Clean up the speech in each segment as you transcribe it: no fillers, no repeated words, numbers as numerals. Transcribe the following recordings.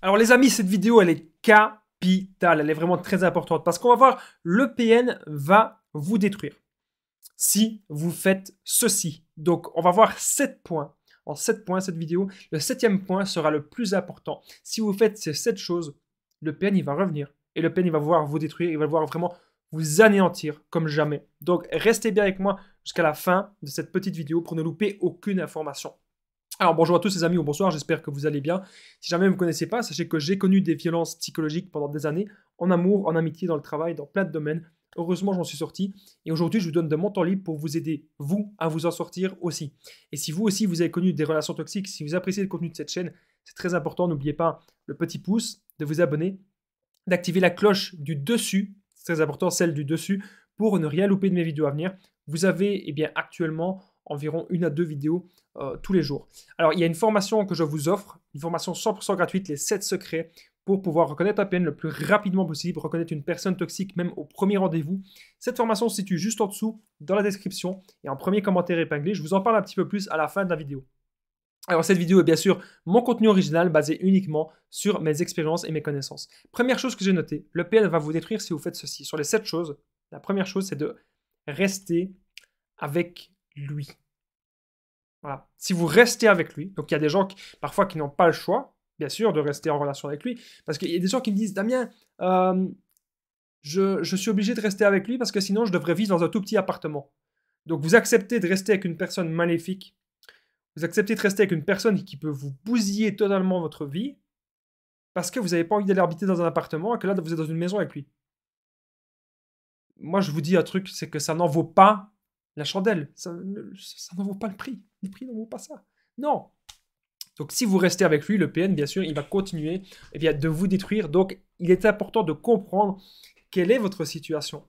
Alors les amis, cette vidéo, elle est capitale, elle est vraiment très importante parce qu'on va voir, le PN va vous détruire si vous faites ceci. Donc on va voir 7 points. En 7 points, cette vidéo, le 7e point sera le plus important. Si vous faites ces 7 choses, le PN il va revenir et le PN il va vouloir vous détruire, il va vouloir vraiment vous anéantir comme jamais. Donc restez bien avec moi jusqu'à la fin de cette petite vidéo pour ne louper aucune information. Alors bonjour à tous les amis ou bonsoir, j'espère que vous allez bien. Si jamais vous ne me connaissez pas, sachez que j'ai connu des violences psychologiques pendant des années, en amour, en amitié, dans le travail, dans plein de domaines. Heureusement, j'en suis sorti et aujourd'hui, je vous donne de mon temps libre pour vous aider, vous, à vous en sortir aussi. Et si vous aussi, vous avez connu des relations toxiques, si vous appréciez le contenu de cette chaîne, c'est très important, n'oubliez pas le petit pouce, de vous abonner, d'activer la cloche du dessus, c'est très important, celle du dessus, pour ne rien louper de mes vidéos à venir. Vous avez actuellement environ 1 à 2 vidéos tous les jours. Alors, il y a une formation que je vous offre, une formation 100% gratuite, les 7 secrets pour pouvoir reconnaître la peine le plus rapidement possible, reconnaître une personne toxique même au premier rendez-vous. Cette formation se situe juste en dessous, dans la description, et en premier commentaire épinglé. Je vous en parle un petit peu plus à la fin de la vidéo. Alors cette vidéo est bien sûr mon contenu original basé uniquement sur mes expériences et mes connaissances. Première chose que j'ai notée, le PN va vous détruire si vous faites ceci. Sur les 7 choses, la première chose c'est de rester avec lui. Voilà. Si vous restez avec lui, donc il y a des gens parfois qui n'ont pas le choix, bien sûr, de rester en relation avec lui, parce qu'il y a des gens qui me disent, Damien, je suis obligé de rester avec lui parce que sinon je devrais vivre dans un tout petit appartement. Donc vous acceptez de rester avec une personne maléfique, vous acceptez de rester avec une personne qui peut vous bousiller totalement votre vie parce que vous n'avez pas envie d'aller habiter dans un appartement et que là vous êtes dans une maison avec lui. Moi je vous dis un truc, c'est que ça n'en vaut pas la chandelle, ça n'en vaut pas le prix. Le prix n'en vaut pas ça. Non. Donc si vous restez avec lui, le PN, bien sûr, il va continuer de vous détruire. Donc il est important de comprendre quelle est votre situation.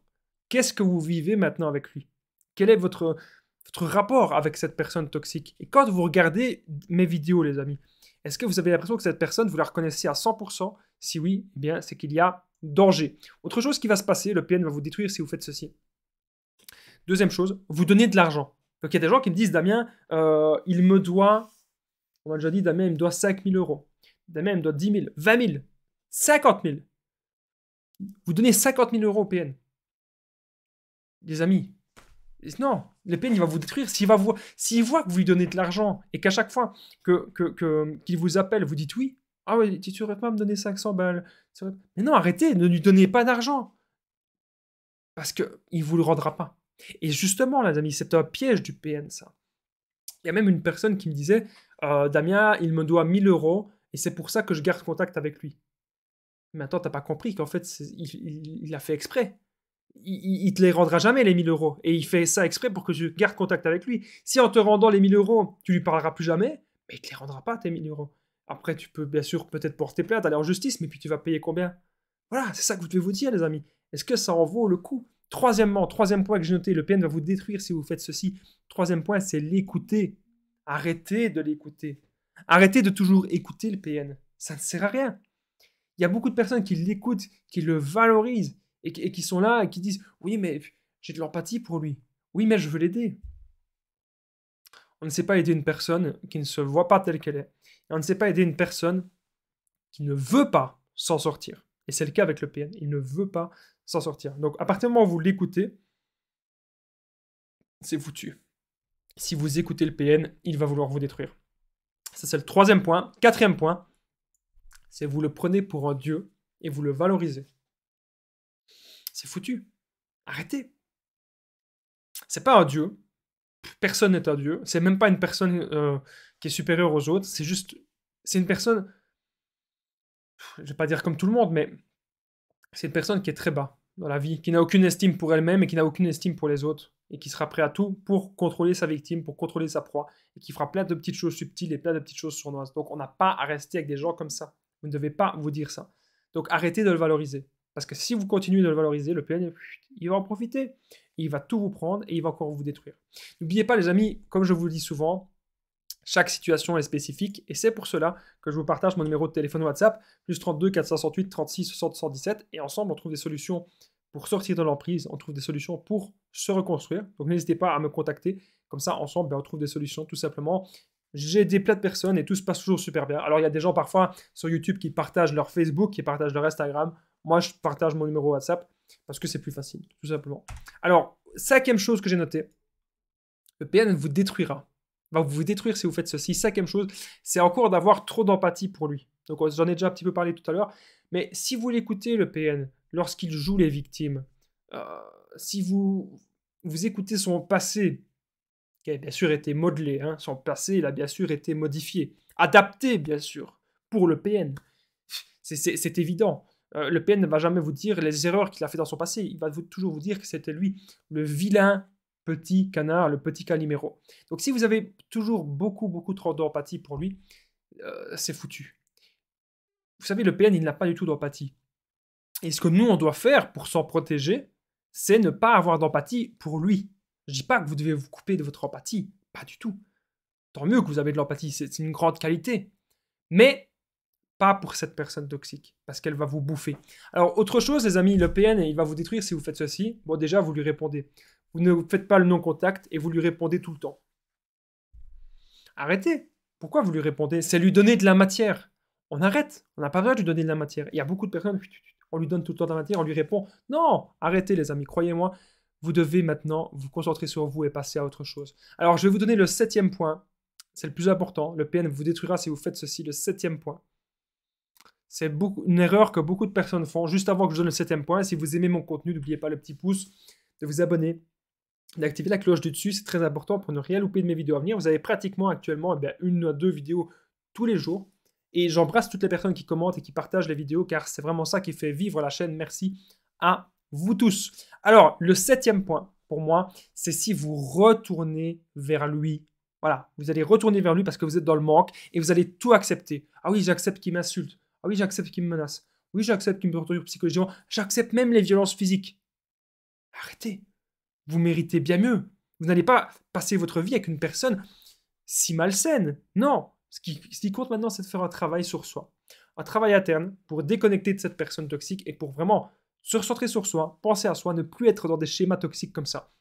Qu'est-ce que vous vivez maintenant avec lui? Quel est votre rapport avec cette personne toxique? Et quand vous regardez mes vidéos, les amis, est-ce que vous avez l'impression que cette personne, vous la reconnaissez à 100%? Si oui, eh bien, c'est qu'il y a danger. Autre chose qui va se passer, le PN va vous détruire si vous faites ceci. Deuxième chose, vous donnez de l'argent. Donc il y a des gens qui me disent, Damien, il me doit, on m'a déjà dit, Damien, il me doit 5 000 euros. Damien, il me doit 10 000, 20 000, 50 000. Vous donnez 50 000 euros au PN. Les amis, non, le PN, il va vous détruire. S'il voit que vous lui donnez de l'argent et qu'à chaque fois qu'il vous appelle, vous dites oui, ah oui, tu ne saurais pas me donner 500 balles. Mais non, arrêtez, ne lui donnez pas d'argent. Parce qu'il ne vous le rendra pas. Et justement, les amis, c'est un piège du PN, ça. Il y a même une personne qui me disait, Damien, il me doit 1 000 euros et c'est pour ça que je garde contact avec lui. Mais attends, t'as pas compris qu'en fait, il a fait exprès. Il te les rendra jamais, les 1 000 euros. Et il fait ça exprès pour que tu gardes contact avec lui. Si en te rendant les 1 000 euros, tu lui parleras plus jamais, mais il te les rendra pas, tes 1 000 euros. Après, tu peux bien sûr peut-être porter plainte, aller en justice, mais puis tu vas payer combien? Voilà, c'est ça que vous devez vous dire, les amis. Est-ce que ça en vaut le coup? Troisièmement, troisième point que j'ai noté, le PN va vous détruire si vous faites ceci. Troisième point, c'est l'écouter. Arrêtez de l'écouter. Arrêtez de toujours écouter le PN. Ça ne sert à rien. Il y a beaucoup de personnes qui l'écoutent, qui le valorisent et qui sont là et qui disent oui, mais j'ai de l'empathie pour lui. Oui, mais je veux l'aider. On ne sait pas aider une personne qui ne se voit pas telle qu'elle est. Et on ne sait pas aider une personne qui ne veut pas s'en sortir. Et c'est le cas avec le PN. Il ne veut pas s'en sortir. Donc, à partir du moment où vous l'écoutez, c'est foutu. Si vous écoutez le PN, il va vouloir vous détruire. Ça, c'est le troisième point. Quatrième point, c'est vous le prenez pour un dieu et vous le valorisez. C'est foutu. Arrêtez. C'est pas un dieu. Personne n'est un dieu. C'est même pas une personne qui est supérieure aux autres. C'est juste, c'est une personne, je vais pas dire comme tout le monde, mais c'est une personne qui est très bas dans la vie, qui n'a aucune estime pour elle-même et qui n'a aucune estime pour les autres, et qui sera prêt à tout pour contrôler sa victime, pour contrôler sa proie, et qui fera plein de petites choses subtiles et plein de petites choses sournoises. Donc on n'a pas à rester avec des gens comme ça. Vous ne devez pas vous dire ça. Donc arrêtez de le valoriser. Parce que si vous continuez de le valoriser, le PN, il va en profiter. Il va tout vous prendre et il va encore vous détruire. N'oubliez pas les amis, comme je vous le dis souvent, chaque situation est spécifique et c'est pour cela que je vous partage mon numéro de téléphone WhatsApp, plus 32 468 36 60 117, et ensemble on trouve des solutions pour sortir de l'emprise, on trouve des solutions pour se reconstruire. Donc n'hésitez pas à me contacter, comme ça ensemble on trouve des solutions tout simplement J'ai aidé plein de personnes et tout se passe toujours super bien. Alors, il y a des gens parfois sur YouTube qui partagent leur Facebook, qui partagent leur Instagram. Moi, je partage mon numéro WhatsApp parce que c'est plus facile, tout simplement. Alors, cinquième chose que j'ai notée, le PN vous détruira. Va vous détruire si vous faites ceci. Cinquième chose, c'est encore d'avoir trop d'empathie pour lui. Donc, j'en ai déjà un petit peu parlé tout à l'heure. Mais si vous l'écoutez, le PN, lorsqu'il joue les victimes, si vous écoutez son passé, qui a bien sûr été modelé, hein, son passé, il a bien sûr été modifié, adapté, bien sûr, pour le PN. C'est évident. Le PN ne va jamais vous dire les erreurs qu'il a fait dans son passé. Il va toujours vous dire que c'était lui, le vilain petit canard, le petit Calimero. Donc si vous avez toujours beaucoup trop d'empathie pour lui, c'est foutu. Vous savez, le PN, il n'a pas du tout d'empathie. Et ce que nous, on doit faire pour s'en protéger, c'est ne pas avoir d'empathie pour lui. Je ne dis pas que vous devez vous couper de votre empathie, pas du tout. Tant mieux que vous avez de l'empathie, c'est une grande qualité. Mais pas pour cette personne toxique, parce qu'elle va vous bouffer. Alors, autre chose, les amis, le PN, il va vous détruire si vous faites ceci. Bon, déjà, vous lui répondez. Vous ne faites pas le non-contact et vous lui répondez tout le temps. Arrêtez. Pourquoi vous lui répondez? C'est lui donner de la matière. On arrête. On n'a pas besoin de lui donner de la matière. Il y a beaucoup de personnes, on lui donne tout le temps de la matière, on lui répond. Non, arrêtez les amis, croyez-moi. Vous devez maintenant vous concentrer sur vous et passer à autre chose. Alors, je vais vous donner le 7e point. C'est le plus important. Le PN vous détruira si vous faites ceci, le 7e point. C'est une erreur que beaucoup de personnes font. Juste avant que je donne le 7e point, si vous aimez mon contenu, n'oubliez pas le petit pouce, de vous abonner, d'activer la cloche du dessus, c'est très important pour ne rien louper de mes vidéos à venir. Vous avez pratiquement actuellement une à deux vidéos tous les jours. Et j'embrasse toutes les personnes qui commentent et qui partagent les vidéos, car c'est vraiment ça qui fait vivre la chaîne. Merci à vous tous. Alors, le 7e point, pour moi, c'est si vous retournez vers lui. Voilà, vous allez retourner vers lui parce que vous êtes dans le manque et vous allez tout accepter. Ah oui, j'accepte qu'il m'insulte. Ah oui, j'accepte qu'il me menace. Oui, j'accepte qu'il me torture psychologiquement. J'accepte même les violences physiques. Arrêtez. Vous méritez bien mieux. Vous n'allez pas passer votre vie avec une personne si malsaine. Non. Ce qui compte maintenant, c'est de faire un travail sur soi. Un travail interne pour déconnecter de cette personne toxique et pour vraiment se recentrer sur soi, penser à soi, ne plus être dans des schémas toxiques comme ça.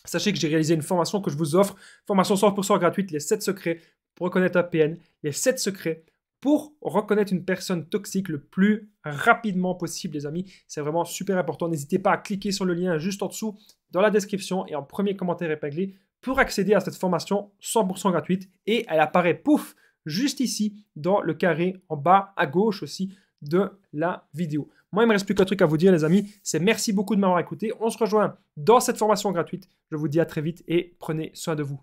Sachez que j'ai réalisé une formation que je vous offre, formation 100% gratuite, les 7 secrets pour reconnaître un PN, les 7 secrets pour reconnaître une personne toxique le plus rapidement possible, les amis. C'est vraiment super important. N'hésitez pas à cliquer sur le lien juste en dessous dans la description et en premier commentaire épinglé pour accéder à cette formation 100% gratuite. Et elle apparaît, pouf, juste ici dans le carré en bas à gauche aussi de la vidéo. Moi, il ne me reste plus qu'un truc à vous dire, les amis. C'est merci beaucoup de m'avoir écouté. On se rejoint dans cette formation gratuite. Je vous dis à très vite et prenez soin de vous.